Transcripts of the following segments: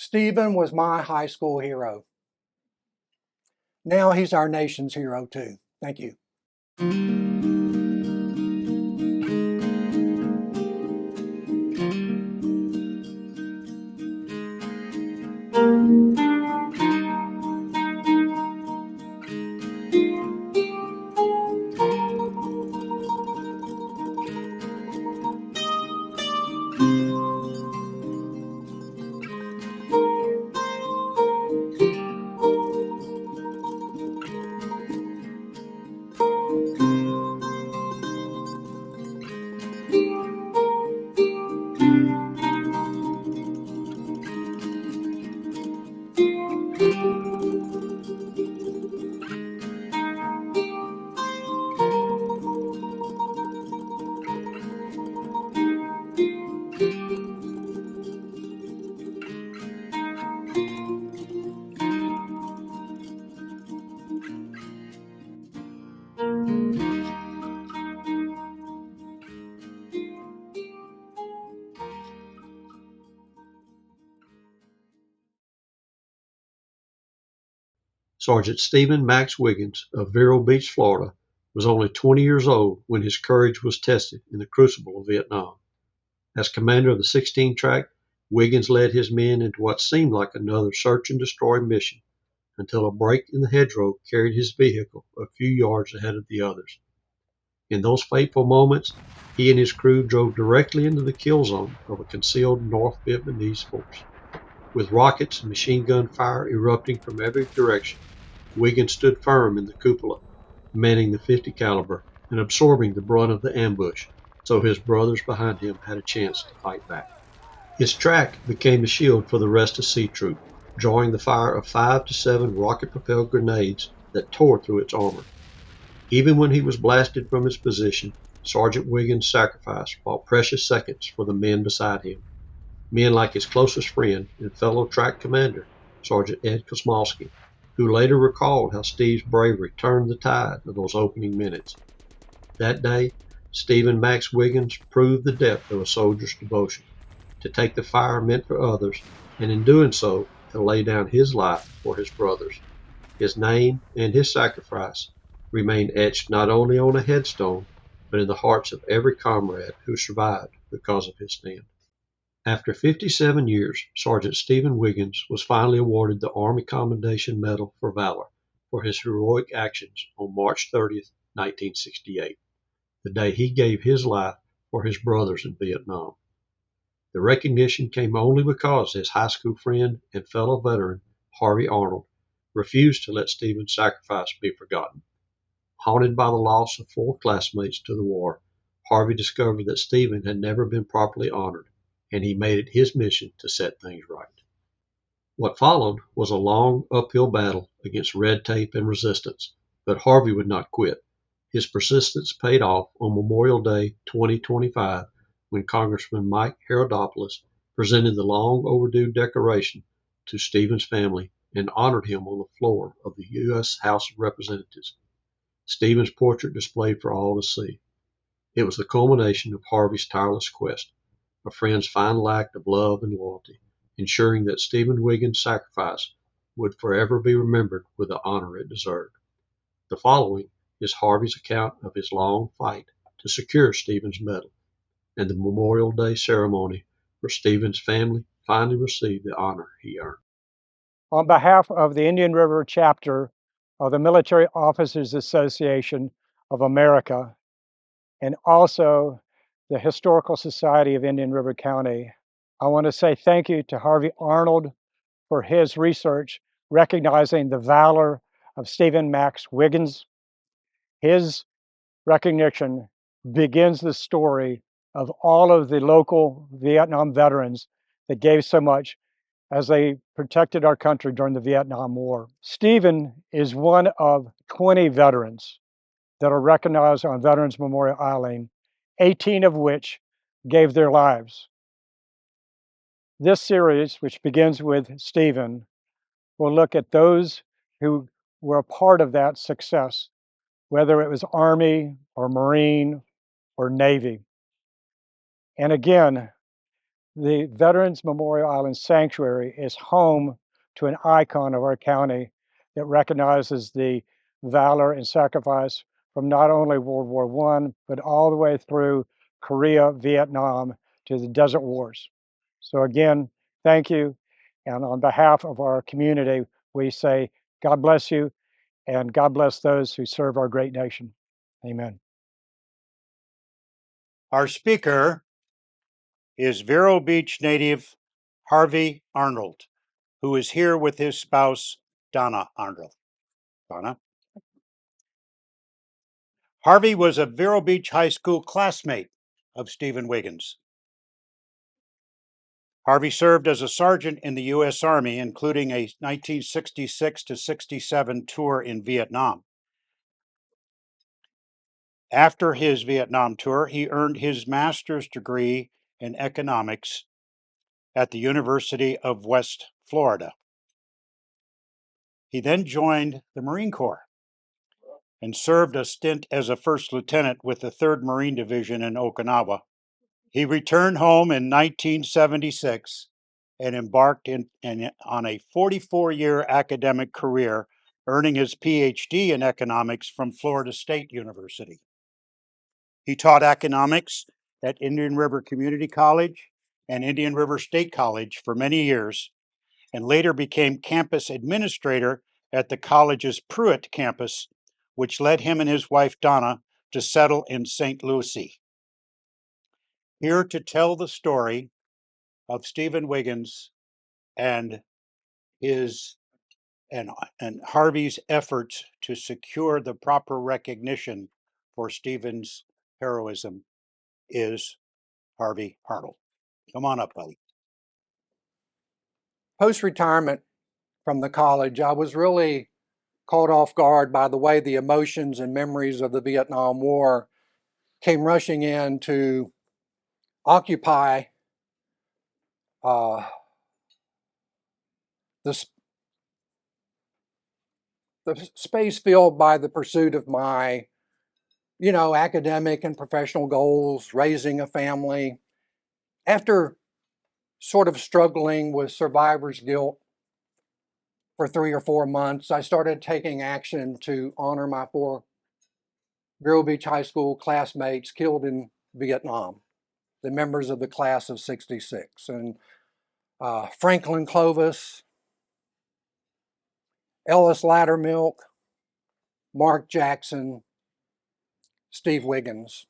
Stephen was my high school hero. Now he's our nation's hero too. Thank you. Sergeant Stephen Max Wiggins of Vero Beach, Florida, was only 20 years old when his courage was tested in the crucible of Vietnam. As commander of the 16 track, Wiggins led his men into what seemed like another search and destroy mission until a break in the hedgerow carried his vehicle a few yards ahead of the others. In those fateful moments, he and his crew drove directly into the kill zone of a concealed North Vietnamese force. With rockets and machine gun fire erupting from every direction, Wiggins stood firm in the cupola, manning the .50 caliber and absorbing the brunt of the ambush, so his brothers behind him had a chance to fight back. His track became a shield for the rest of C Troop, drawing the fire of 5 to 7 rocket-propelled grenades that tore through its armor. Even when he was blasted from his position, Sergeant Wiggins sacrificed fought precious seconds for the men beside him. Men like his closest friend and fellow track commander, Sergeant Ed Kosmalski, who later recalled how Steve's bravery turned the tide of those opening minutes. That day, Stephen Max Wiggins proved the depth of a soldier's devotion, to take the fire meant for others, and in doing so, to lay down his life for his brothers. His name and his sacrifice remain etched not only on a headstone, but in the hearts of every comrade who survived because of his stand. After 57 years, Sergeant Stephen Wiggins was finally awarded the Army Commendation Medal for Valor for his heroic actions on March 30th, 1968, the day he gave his life for his brothers in Vietnam. The recognition came only because his high school friend and fellow veteran, Harvey Arnold, refused to let Stephen's sacrifice be forgotten. Haunted by the loss of 4 classmates to the war, Harvey discovered that Stephen had never been properly honored, and he made it his mission to set things right. What followed was a long uphill battle against red tape and resistance, but Harvey would not quit. His persistence paid off on Memorial Day 2025 when Congressman Mike Herodopoulos presented the long-overdue decoration to Stephen's family and honored him on the floor of the U.S. House of Representatives. Stephen's portrait displayed for all to see. It was the culmination of Harvey's tireless quest, a friend's final act of love and loyalty, ensuring that Stephen Wiggins' sacrifice would forever be remembered with the honor it deserved. The following is Harvey's account of his long fight to secure Stephen's medal and the Memorial Day ceremony where Stephen's family finally received the honor he earned. On behalf of the Indian River chapter of the Military Officers Association of America and also the Historical Society of Indian River County, I want to say thank you to Harvey Arnold for his research recognizing the valor of Stephen Max Wiggins. His recognition begins the story of all of the local Vietnam veterans that gave so much as they protected our country during the Vietnam War. Stephen is one of 20 veterans that are recognized on Veterans Memorial Island, 18 of which gave their lives. This series, which begins with Stephen, will look at those who were a part of that success, whether it was Army or Marine or Navy. And again, The Veterans Memorial Island Sanctuary is home to an icon of our county that recognizes the valor and sacrifice from not only World War I, but all the way through Korea, Vietnam, to the Desert Wars. So again, thank you. And on behalf of our community, we say, God bless you, and God bless those who serve our great nation. Amen. Our speaker is Vero Beach native Harvey Arnold, who is here with his spouse, Donna Arnold. Donna? Harvey was a Vero Beach High School classmate of Stephen Wiggins. Harvey served as a sergeant in the U.S. Army, including a 1966 to 67 tour in Vietnam. After his Vietnam tour, he earned his master's degree in economics at the University of West Florida. He then joined the Marine Corps and served a stint as a first lieutenant with the 3rd Marine Division in Okinawa. He returned home in 1976 and embarked on a 44-year academic career, earning his PhD in economics from Florida State University. He taught economics at Indian River Community College and Indian River State College for many years, and later became campus administrator at the college's Pruitt campus, which led him and his wife Donna to settle in St. Lucie. Here to tell the story of Stephen Wiggins and his and Harvey's efforts to secure the proper recognition for Stephen's heroism is Harvey Arnold. Come on up, buddy. Post-retirement from the college, I was really caught off guard by the way the emotions and memories of the Vietnam War came rushing in to occupy the space filled by the pursuit of my, academic and professional goals, raising a family. After sort of struggling with survivor's guilt for 3 or 4 months, I started taking action to honor my 4 Vero Beach High School classmates killed in Vietnam, the members of the class of '66. And Franklin Clovis, Ellis Laddermilk, Mark Jackson, Steve Wiggins.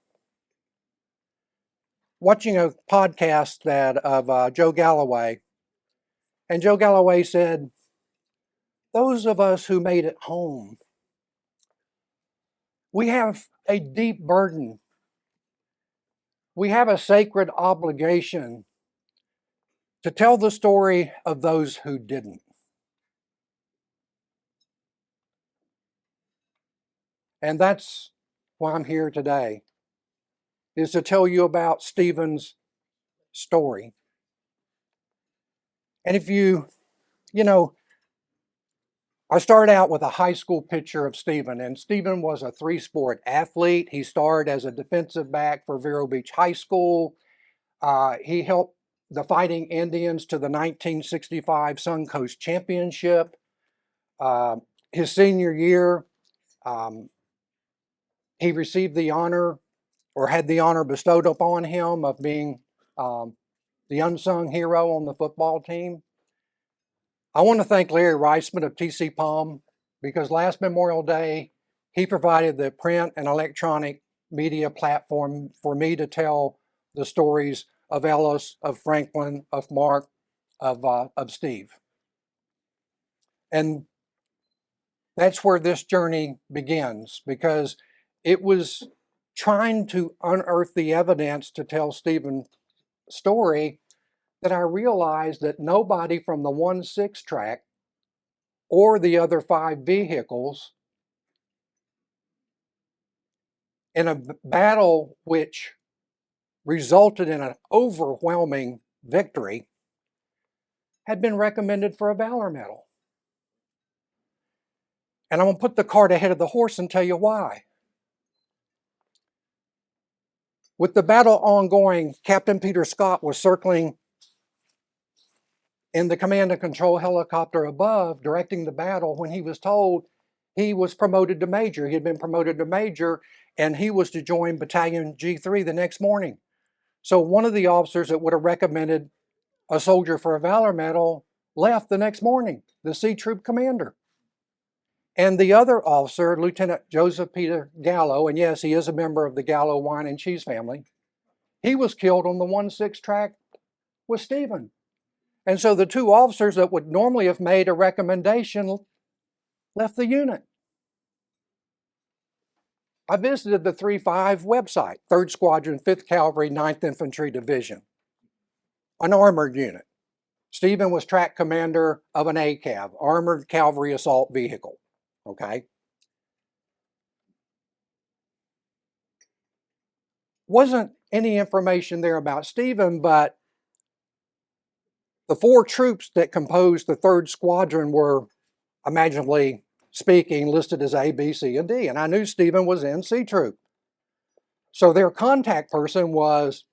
Watching a podcast of Joe Galloway, and Joe Galloway said, those of us who made it home, we have a deep burden. We have a sacred obligation to tell the story of those who didn't. And that's why I'm here today, is to tell you about Stephen's story. And if I started out with a high school picture of Stephen, and Stephen was a 3-sport athlete. He started as a defensive back for Vero Beach High School. He helped the Fighting Indians to the 1965 Suncoast Championship. His senior year, he received the honor, or had the honor bestowed upon him, of being the unsung hero on the football team. I want to thank Larry Reisman of TC Palm, because last Memorial Day, he provided the print and electronic media platform for me to tell the stories of Ellis, of Franklin, of Mark, of Steve. And that's where this journey begins, because it was trying to unearth the evidence to tell Stephen's story that I realized that nobody from the 1-6 track or the other 5 vehicles, in a battle which resulted in an overwhelming victory, had been recommended for a Valor Medal. And I'm going to put the cart ahead of the horse and tell you why. With the battle ongoing, Captain Peter Scott was circling in the command and control helicopter above directing the battle when he was told he was promoted to major. He had been promoted to major and he was to join Battalion G3 the next morning. So one of the officers that would have recommended a soldier for a Valor Medal left the next morning, the C Troop commander. And the other officer, Lieutenant Joseph Peter Gallo, and yes, he is a member of the Gallo wine and cheese family, he was killed on the 1-6 track with Stephen. And so the two officers that would normally have made a recommendation left the unit. I visited the 3-5 website, 3rd Squadron, 5th Cavalry, 9th Infantry Division, an armored unit. Stephen was track commander of an ACAV, Armored Cavalry Assault Vehicle, okay? Wasn't any information there about Stephen, but the 4 troops that composed the 3rd Squadron were, imaginably speaking, listed as A, B, C, and D, and I knew Stephen was in C Troop. So their contact person was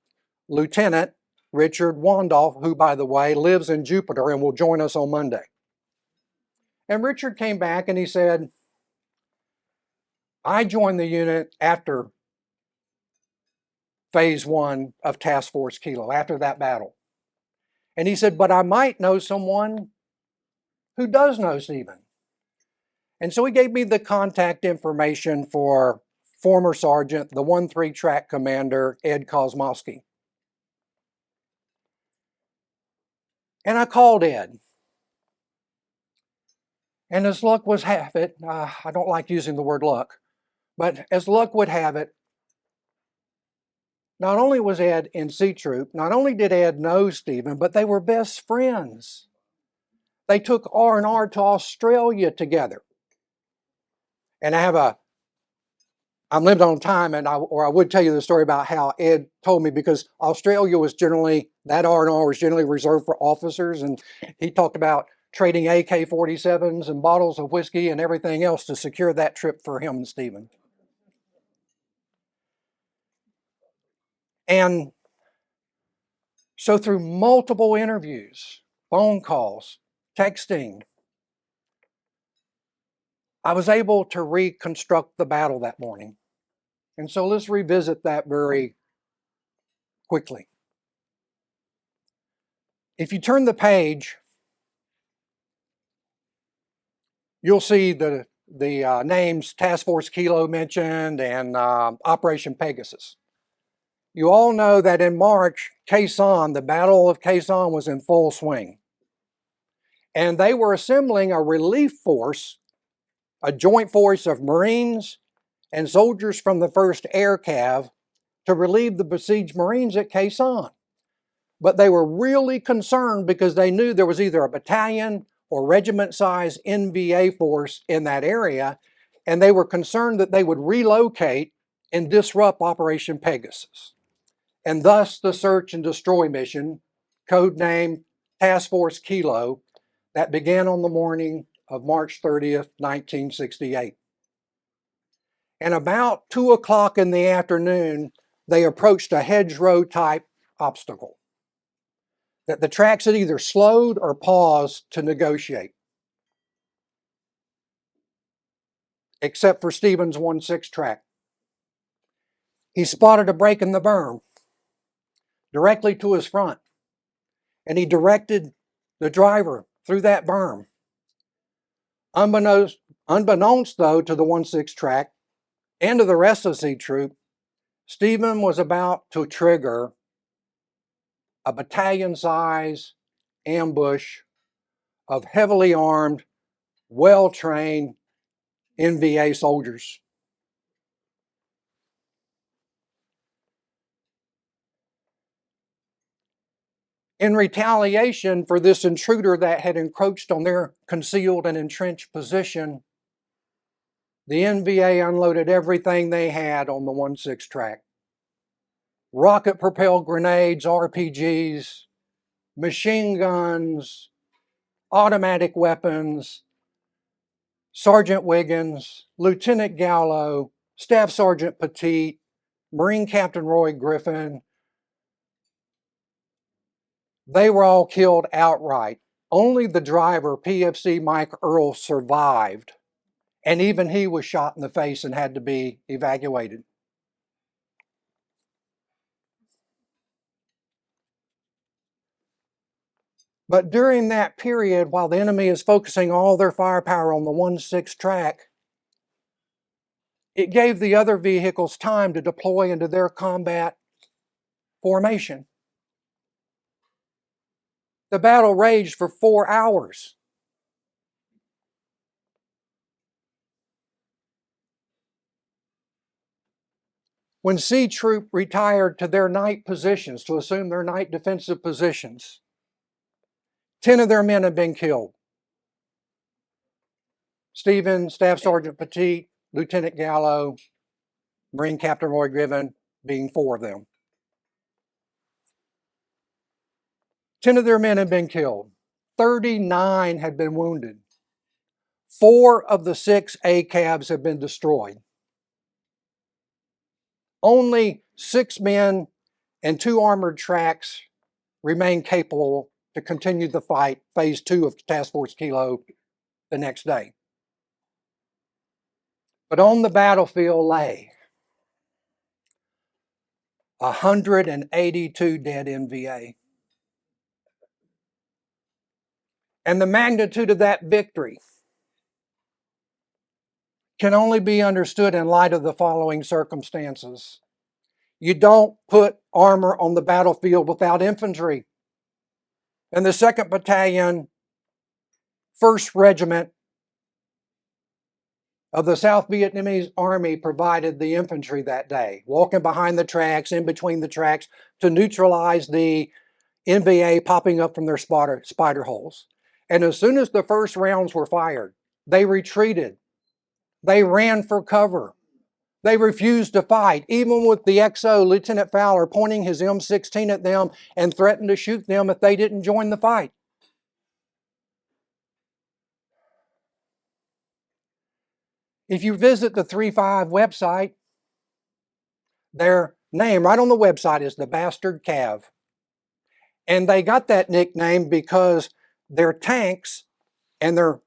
Lieutenant Richard Wandolph, who, by the way, lives in Jupiter and will join us on Monday. And Richard came back and he said, I joined the unit after Phase 1 of Task Force Kilo, after that battle. And he said, but I might know someone who does know Stephen. And so he gave me the contact information for former Sergeant, the 1-3 track commander, Ed Kosmowski. And I called Ed. And as luck would have it, I don't like using the word luck, but as luck would have it, not only was Ed in C Troop, not only did Ed know Stephen, but they were best friends. They took R&R to Australia together. And I'm limited on time, and I would tell you the story about how Ed told me, because Australia was generally, that R&R was generally reserved for officers, and he talked about trading AK-47s and bottles of whiskey and everything else to secure that trip for him and Stephen. And so through multiple interviews, phone calls, texting, I was able to reconstruct the battle that morning. And so let's revisit that very quickly. If you turn the page, you'll see the names Task Force Kilo mentioned and Operation Pegasus. You all know that in March, Quezon, the Battle of Quezon, was in full swing. And they were assembling a relief force, a joint force of Marines and soldiers from the 1st Air Cav to relieve the besieged Marines at Quezon. But they were really concerned because they knew there was either a battalion or regiment-sized NVA force in that area, and they were concerned that they would relocate and disrupt Operation Pegasus. And thus the search and destroy mission, codenamed Task Force Kilo, that began on the morning of March 30th, 1968. And about 2 o'clock in the afternoon, they approached a hedgerow-type obstacle that the tracks had either slowed or paused to negotiate, except for Stephen's 1-6 track. He spotted a break in the berm directly to his front, and he directed the driver through that berm. Unbeknownst though to the 1-6 track and to the rest of C Troop, Stephen was about to trigger a battalion-size ambush of heavily armed, well-trained NVA soldiers. In retaliation for this intruder that had encroached on their concealed and entrenched position, the NVA unloaded everything they had on the 1-6 track. Rocket-propelled grenades, RPGs, machine guns, automatic weapons. Sergeant Wiggins, Lieutenant Gallo, Staff Sergeant Petit, Marine Captain Roy Griffin, they were all killed outright Only the driver, PFC Mike Earl, survived, and even he was shot in the face and had to be evacuated. But during that period, while the enemy is focusing all their firepower on the 1-6 track, it gave the other vehicles time to deploy into their combat formation. The battle raged for 4 hours. When C Troop retired to their night positions to assume their night defensive positions, 10 of their men had been killed. Stephen, Staff Sergeant Petit, Lieutenant Gallo, Marine Captain Roy Griven being 4 of them. 10 of their men had been killed. 39 had been wounded. 4 of the 6 ACABs had been destroyed. Only 6 men and 2 armored tracks remain capable to continue the fight, phase 2 of Task Force Kilo, the next day. But on the battlefield lay 182 dead NVA. And the magnitude of that victory can only be understood in light of the following circumstances. You don't put armor on the battlefield without infantry. And the 2nd Battalion, 1st Regiment of the South Vietnamese Army provided the infantry that day, walking behind the tracks, in between the tracks, to neutralize the NVA popping up from their spider holes. And as soon as the first rounds were fired, they retreated. They ran for cover. They refused to fight, even with the XO, Lieutenant Valor, pointing his M16 at them and threatened to shoot them if they didn't join the fight. If you visit the 3-5 website, their name right on the website is the Bastard Cav. And they got that nickname because their tanks and their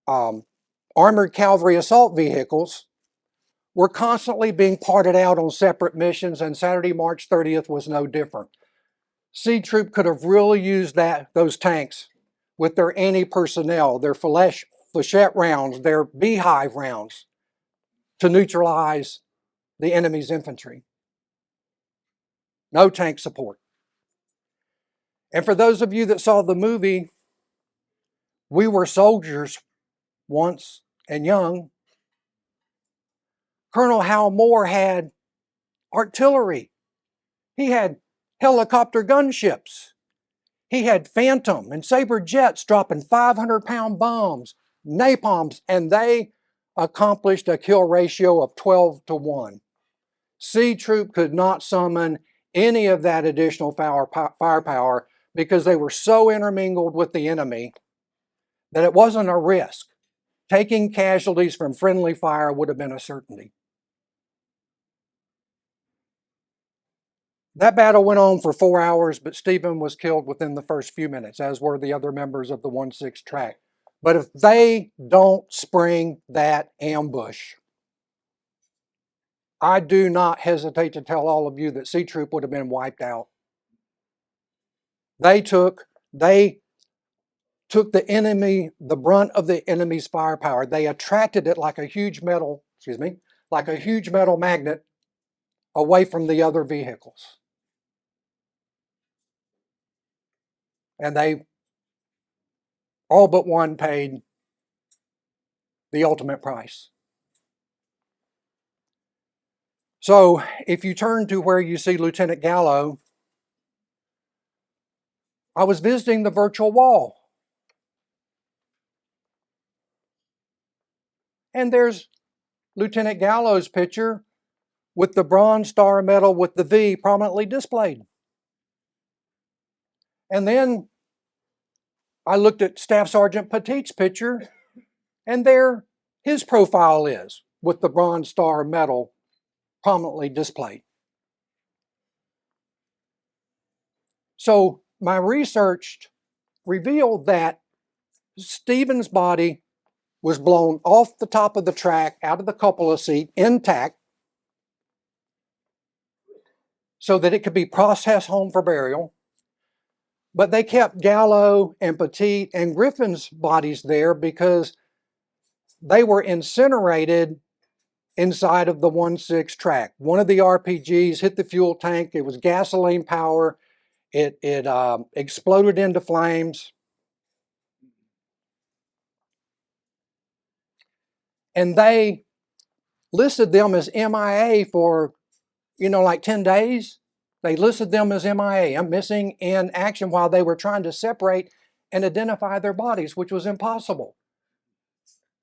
armored cavalry assault vehicles were constantly being parted out on separate missions, and Saturday, March 30th was no different. C Troop could have really used those tanks with their anti-personnel, their flechette rounds, their beehive rounds to neutralize the enemy's infantry. No tank support. And for those of you that saw the movie, We Were Soldiers Once and Young, Colonel Hal Moore had artillery. He had helicopter gunships. He had Phantom and Sabre jets dropping 500-pound bombs, napalms, and they accomplished a kill ratio of 12-1. C Troop could not summon any of that additional firepower because they were so intermingled with the enemy that it wasn't a risk. Taking casualties from friendly fire would have been a certainty. That battle went on for 4 hours, but Stephen was killed within the first few minutes, as were the other members of the 1-6 track. But if they don't spring that ambush, I do not hesitate to tell all of you that C Troop would have been wiped out. They took the enemy, the brunt of the enemy's firepower. They attracted it like a huge metal, magnet away from the other vehicles. And they all but one paid the ultimate price. So if you turn to where you see Lieutenant Gallo, I was visiting the virtual wall. And there's Lieutenant Gallo's picture with the Bronze Star Medal with the V prominently displayed. And then I looked at Staff Sergeant Petit's picture, and there his profile is with the Bronze Star Medal prominently displayed. So my research revealed that Stephen's body was blown off the top of the track, out of the cupola seat, intact, so that it could be processed home for burial. But they kept Gallo and Petit and Griffin's bodies there because they were incinerated inside of the 1.6 track. One of the RPGs hit the fuel tank. It was gasoline power. It exploded into flames. And they listed them as MIA for, like 10 days. They listed them as MIA, missing in action, while they were trying to separate and identify their bodies, which was impossible.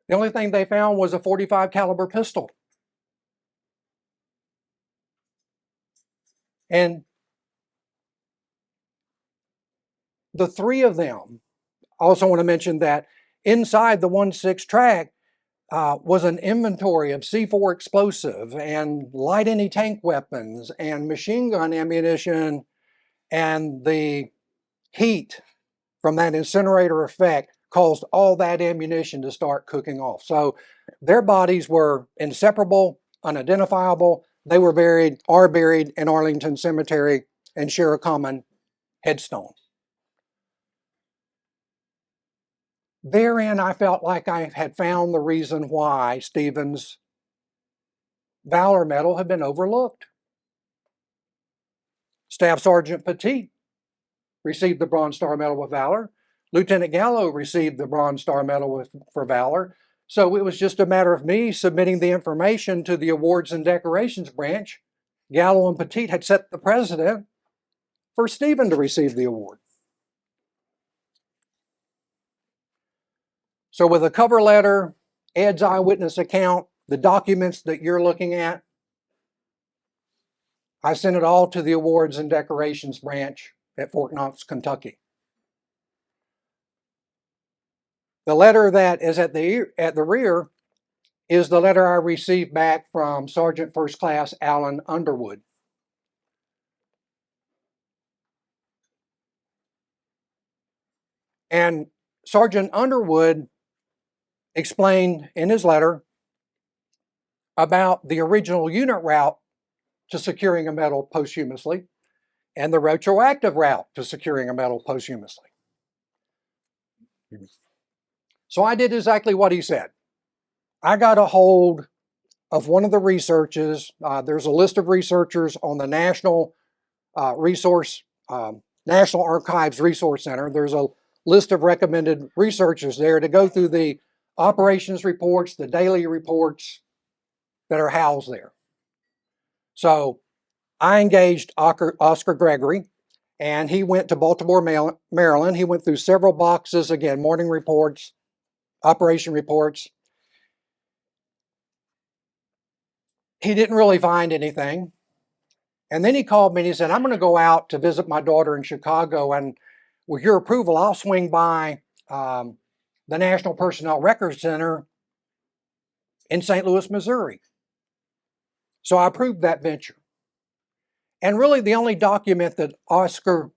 The only thing they found was a .45 caliber pistol. And the three of them, I also want to mention that inside the 1.6 track was an inventory of C4 explosive and light anti-tank weapons and machine gun ammunition, and the heat from that incinerator effect caused all that ammunition to start cooking off. So their bodies were inseparable, unidentifiable. They are buried in Arlington Cemetery and share a common headstone. Therein, I felt like I had found the reason why Stephen's Valor Medal had been overlooked. Staff Sergeant Petit received the Bronze Star Medal with Valor. Lieutenant Gallo received the Bronze Star Medal for Valor. So it was just a matter of me submitting the information to the Awards and Decorations branch. Gallo and Petit had set the precedent for Stephen to receive the award. So with a cover letter, Ed's eyewitness account, the documents that you're looking at, I sent it all to the Awards and Decorations branch at Fort Knox, Kentucky. The letter that is at the rear is the letter I received back from Sergeant First Class Alan Underwood. And Sergeant Underwood explained in his letter about the original unit route to securing a medal posthumously and the retroactive route to securing a medal posthumously. So I did exactly what he said. I got a hold of one of the researchers. There's a list of researchers on the National National Archives Resource Center. There's a list of recommended researchers there to go through the operations reports, the daily reports that are housed there. So I engaged Oscar Gregory, and he went to Baltimore, Maryland. He went through several boxes, again, morning reports, operation reports. He didn't really find anything. And then he called me and he said, I'm going to go out to visit my daughter in Chicago, and with your approval, I'll swing by the National Personnel Records Center in St. Louis, Missouri. So I approved that venture. And really the only document that Oscar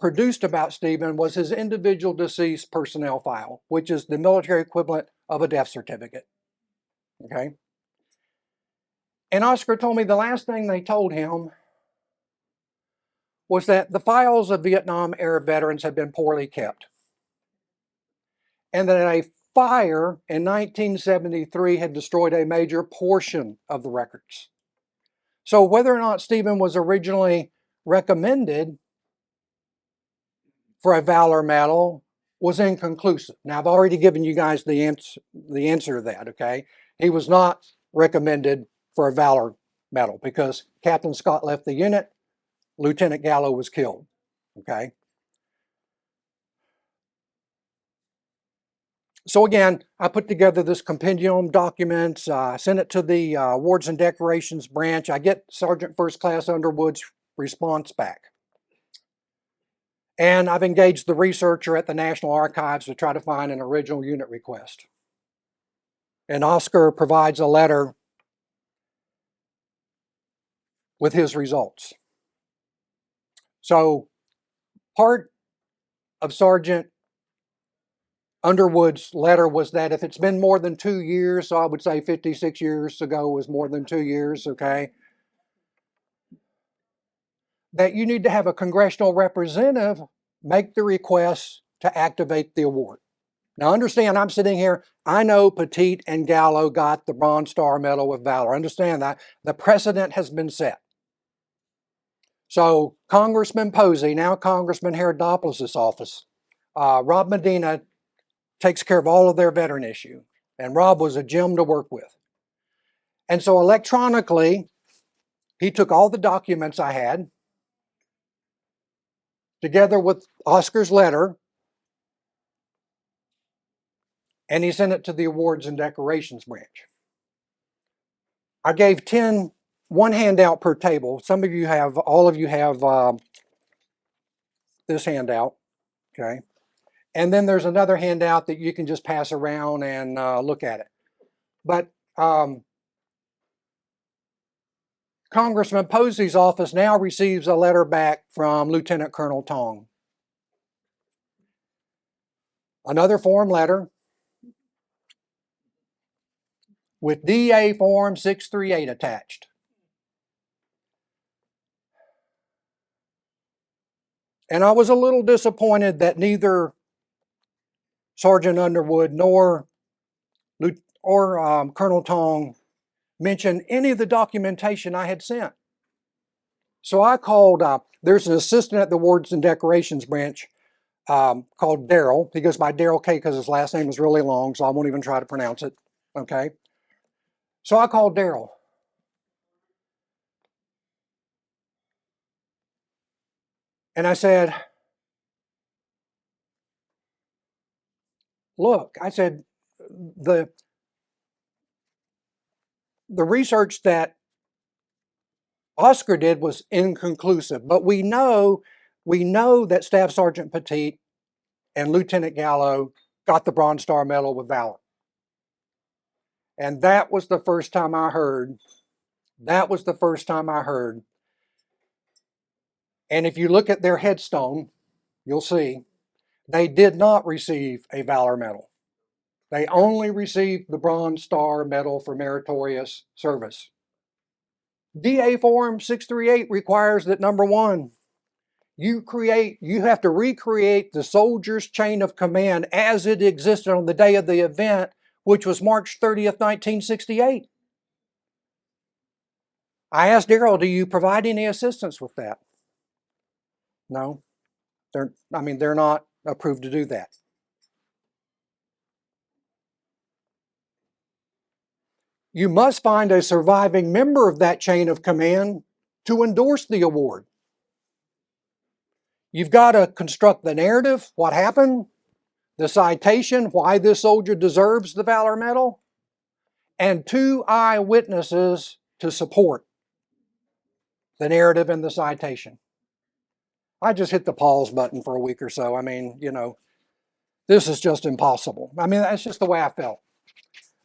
produced about Stephen was his individual deceased personnel file, which is the military equivalent of a death certificate. Okay? And Oscar told me the last thing they told him was that the files of Vietnam-era veterans had been poorly kept, and that a fire in 1973 had destroyed a major portion of the records. So whether or not Stephen was originally recommended for a Valor Medal was inconclusive. Now, I've already given you guys the answer to that, okay? He was not recommended for a Valor Medal because Captain Scott left the unit, Lieutenant Gallo was killed, okay? So again, I put together this compendium of documents, sent it to the Awards and Decorations branch. I get Sergeant First Class Underwood's response back. And I've engaged the researcher at the National Archives to try to find an original unit request. And Oscar provides a letter with his results. So part of Sergeant Underwood's letter was that if it's been more than 2 years, so I would say 56 years ago was more than 2 years, okay, that you need to have a congressional representative make the request to activate the award. Now understand, I'm sitting here, I know Petit and Gallo got the Bronze Star Medal with Valor. Understand that. The precedent has been set. So Congressman Posey, now Congressman Herodopoulos' office, Rob Medina takes care of all of their veteran issue. And Rob was a gem to work with. And so electronically, he took all the documents I had, together with Oscar's letter, and he sent it to the Awards and Decorations branch. I gave one handout per table. Some of you have, all of you have this handout, okay? And then there's another handout that you can just pass around and look at it. But Congressman Posey's office now receives a letter back from Lieutenant Colonel Tong. Another form letter with DA Form 638 attached. And I was a little disappointed that neither Sergeant Underwood nor Colonel Tong mentioned any of the documentation I had sent. So I called, there's an assistant at the Awards and Decorations branch called Daryl. He goes by Daryl K because his last name is really long, so I won't even try to pronounce it, okay? So I called Daryl. And I said, look, I said, the research that Oscar did was inconclusive, but we know that Staff Sergeant Petit and Lieutenant Gallo got the Bronze Star Medal with Valor. And that was the first time I heard. And if you look at their headstone, you'll see they did not receive a Valor Medal. They only received the Bronze Star Medal for meritorious service. DA Form 638 requires that, number one, you have to recreate the soldier's chain of command as it existed on the day of the event, which was March 30th, 1968. I asked Daryl, do you provide any assistance with that? No, they're not approved to do that. You must find a surviving member of that chain of command to endorse the award. You've got to construct the narrative, what happened, the citation, why this soldier deserves the Valor Medal, and 2 eyewitnesses to support the narrative and the citation. I just hit the pause button for a week or so. I mean, this is just impossible. I mean, that's just the way I felt.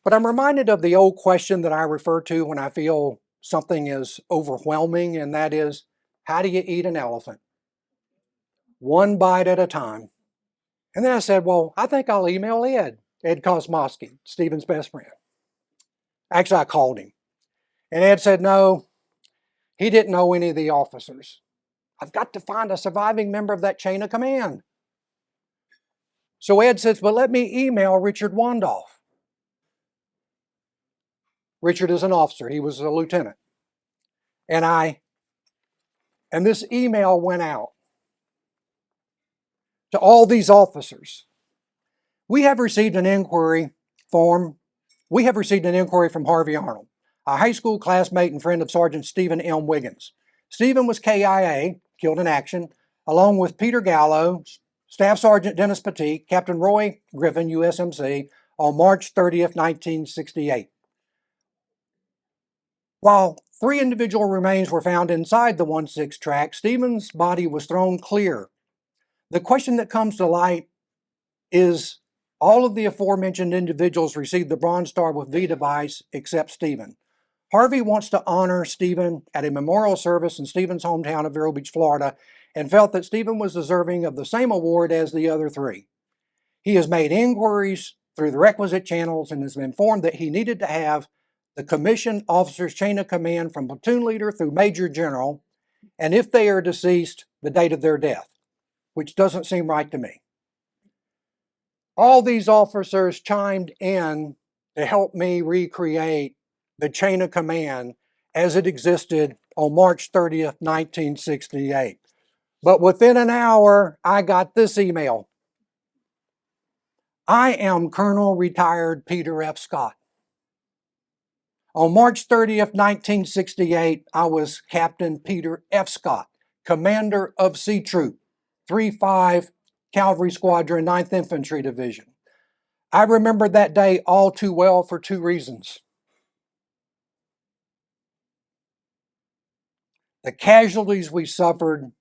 But I'm reminded of the old question that I refer to when I feel something is overwhelming, and that is, how do you eat an elephant? One bite at a time. And then I said, well, I think I'll email Ed Kosmosky, Stephen's best friend. Actually, I called him. And Ed said, no, he didn't know any of the officers. I've got to find a surviving member of that chain of command. So Ed says, well, let me email Richard Wandolph. Richard is an officer. He was a lieutenant. And this email went out to all these officers. We have received an inquiry from Harvey Arnold, a high school classmate and friend of Sergeant Stephen M. Wiggins. Stephen was KIA, killed in action, along with Peter Gallo, Staff Sergeant Dennis Petit, Captain Roy Griffin, USMC, on March 30th, 1968. While 3 individual remains were found inside the 1-6 track, Stephen's body was thrown clear. The question that comes to light is, all of the aforementioned individuals received the Bronze Star with V device except Stephen. Harvey wants to honor Stephen at a memorial service in Stephen's hometown of Vero Beach, Florida, and felt that Stephen was deserving of the same award as the other 3. He has made inquiries through the requisite channels and has been informed that he needed to have the commissioned officer's chain of command from platoon leader through major general, and if they are deceased, the date of their death, which doesn't seem right to me. All these officers chimed in to help me recreate the chain of command as it existed on March 30th, 1968. But within an hour, I got this email. I am Colonel Retired Peter F. Scott. On March 30th, 1968, I was Captain Peter F. Scott, Commander of C Troop, 3-5 Cavalry Squadron, 9th Infantry Division. I remember that day all too well for two reasons. The casualties we suffered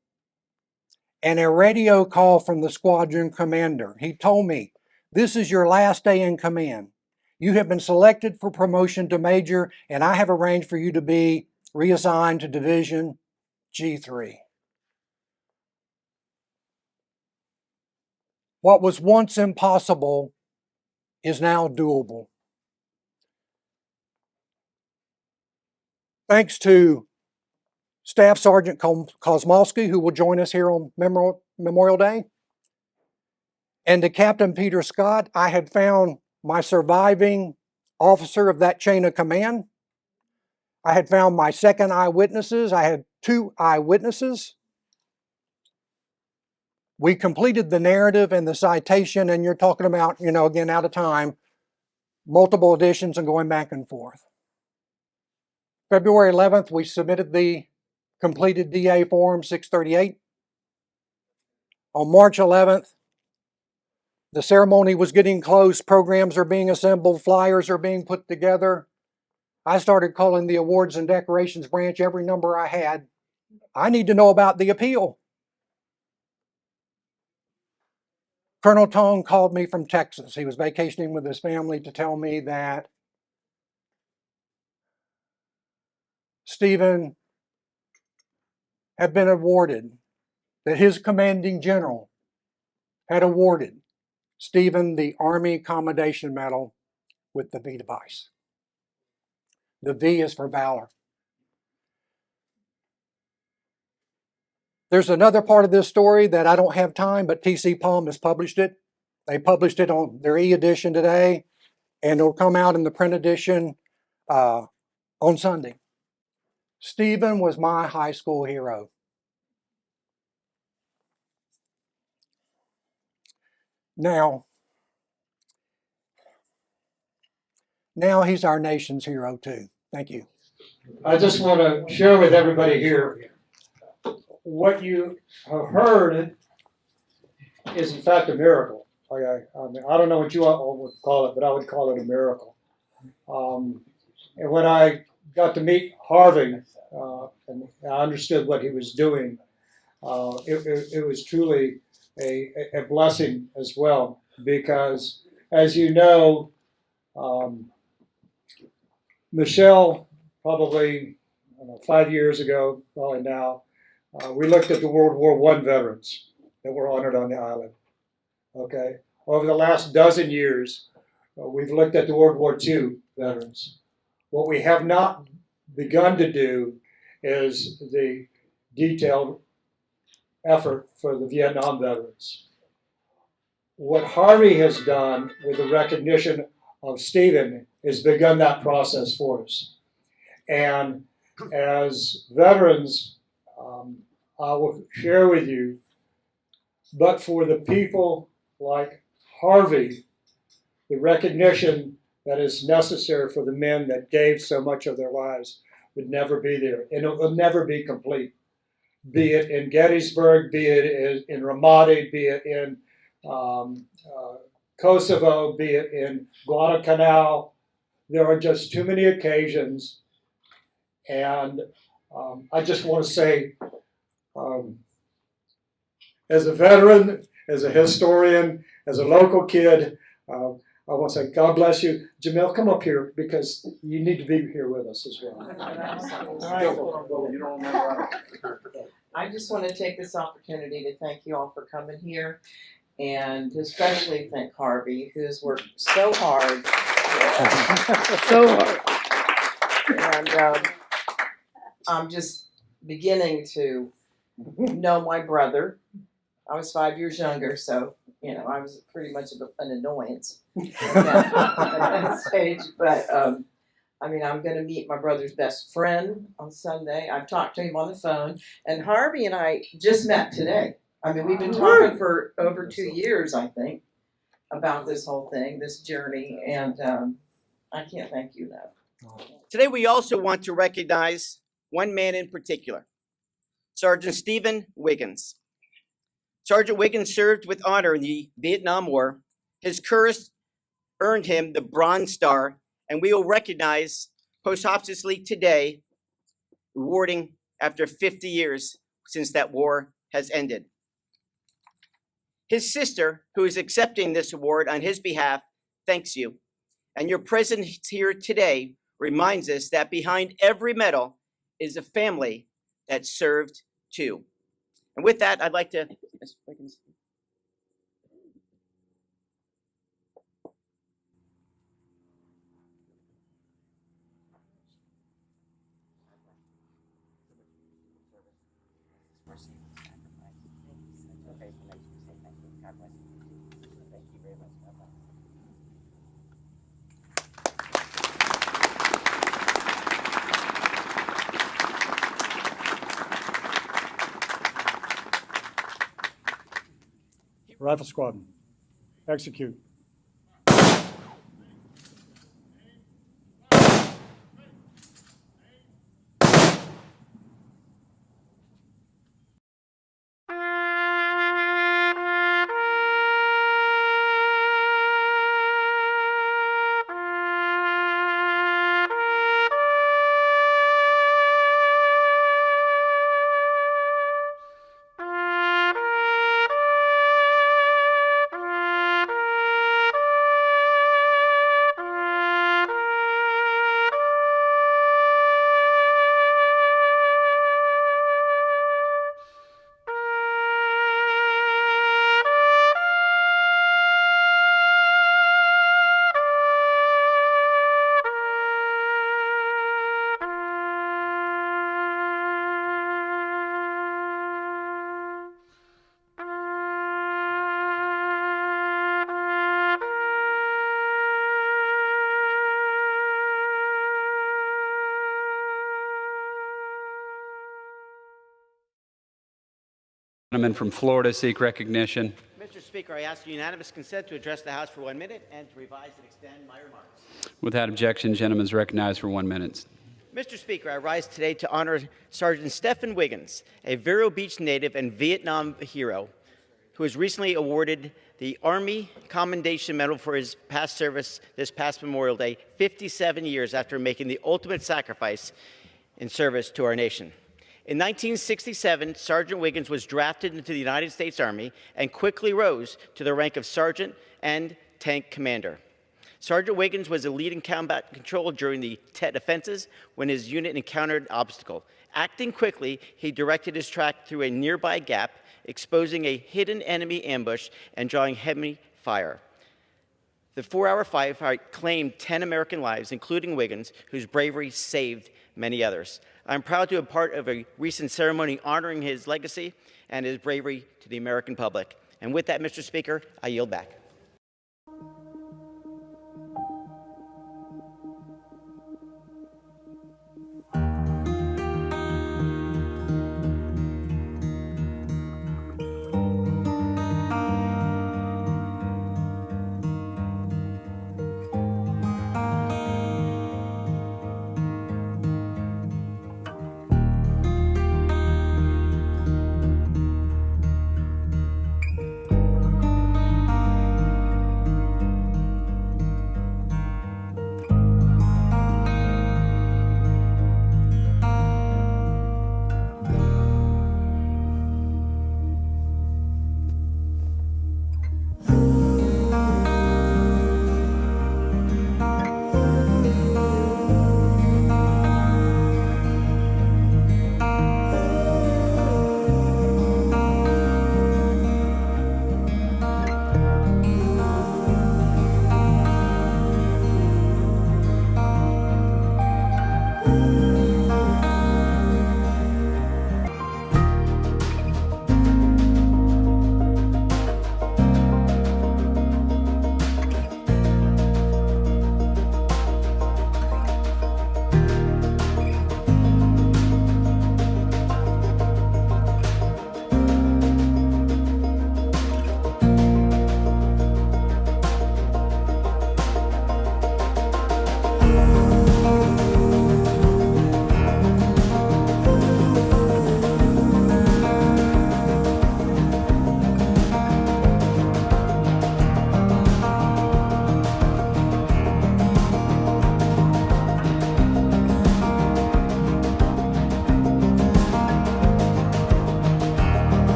and a radio call from the squadron commander. He told me, "This is your last day in command. You have been selected for promotion to major, and I have arranged for you to be reassigned to Division G3. What was once impossible is now doable. Thanks to Staff Sergeant Kosmowski, who will join us here on Memorial Day, and to Captain Peter Scott, I had found my surviving officer of that chain of command. I had found my second eyewitnesses. I had 2 eyewitnesses. We completed the narrative and the citation, and you're talking about, again, out of time, multiple editions and going back and forth. February 11th, we submitted the completed DA Form 638. On March 11th, the ceremony was getting close. Programs are being assembled. Flyers are being put together. I started calling the Awards and Decorations branch every number I had. I need to know about the appeal. Colonel Tong called me from Texas. He was vacationing with his family to tell me that Stephen had been awarded, that his commanding general had awarded Stephen the Army Commendation Medal with the V device. The V is for Valor. There's another part of this story that I don't have time, but T.C. Palm has published it. They published it on their e-edition today, and it'll come out in the print edition on Sunday. Stephen was my high school hero. Now he's our nation's hero too. Thank you. I just want to share with everybody here what you have heard is in fact a miracle. I don't know what you all would call it, but I would call it a miracle. And when I got to meet Harvey and I understood what he was doing, it was truly a blessing as well, because as you know, Michelle, probably 5 years ago, probably now, we looked at the World War I veterans that were honored on the island. Okay, over the last dozen years, we've looked at the World War II veterans. What we have not begun to do is the detailed effort for the Vietnam veterans. What Harvey has done with the recognition of Stephen has begun that process for us. And as veterans, I will share with you, but for the people like Harvey, the recognition that is necessary for the men that gave so much of their lives would never be there, and it will never be complete. Be it in Gettysburg, be it in Ramadi, be it in Kosovo, be it in Guadalcanal. There are just too many occasions, and I just want to say, as a veteran, as a historian, as a local kid, I want to say, God bless you. Jamil, come up here because you need to be here with us as well. I just want to take this opportunity to thank you all for coming here. and especially thank Harvey, who's worked so hard. So hard. And I'm just beginning to know my brother. I was 5 years younger, so, you know, I was pretty much an annoyance at that stage. But, I mean, I'm going to meet my brother's best friend on Sunday. I've talked to him on the phone. And Harvey and I just met today. I mean, we've been talking for over 2 years, I think, about this whole thing, this journey. And I can't thank you enough. Today, we also want to recognize one man in particular, Sergeant Stephen Wiggins. Sergeant Wiggins served with honor in the Vietnam War. His courage earned him the Bronze Star, and we will recognize posthumously today, rewarding after 50 years since that war has ended. His sister, who is accepting this award on his behalf, thanks you. And your presence here today reminds us that behind every medal is a family that served too. And with that, I'd like to, Ms. Wiggins. Rifle squadron, execute. Gentleman from Florida seek recognition. Mr. Speaker, I ask unanimous consent to address the House for 1 minute and to revise and extend my remarks. Without objection, gentleman is recognized for 1 minute. Mr. Speaker, I rise today to honor Sergeant Stephen Wiggins, a Vero Beach native and Vietnam hero, who was recently awarded the Army Commendation Medal for his past service this past Memorial Day, 57 years after making the ultimate sacrifice in service to our nation. In 1967, Sergeant Wiggins was drafted into the United States Army and quickly rose to the rank of sergeant and tank commander. Sergeant Wiggins was a lead in combat control during the Tet offenses when his unit encountered an obstacle. Acting quickly, he directed his track through a nearby gap, exposing a hidden enemy ambush and drawing heavy fire. The 4-hour firefight claimed 10 American lives, including Wiggins, whose bravery saved many others. I'm proud to be part of a recent ceremony honoring his legacy and his bravery to the American public. And with that, Mr. Speaker, I yield back.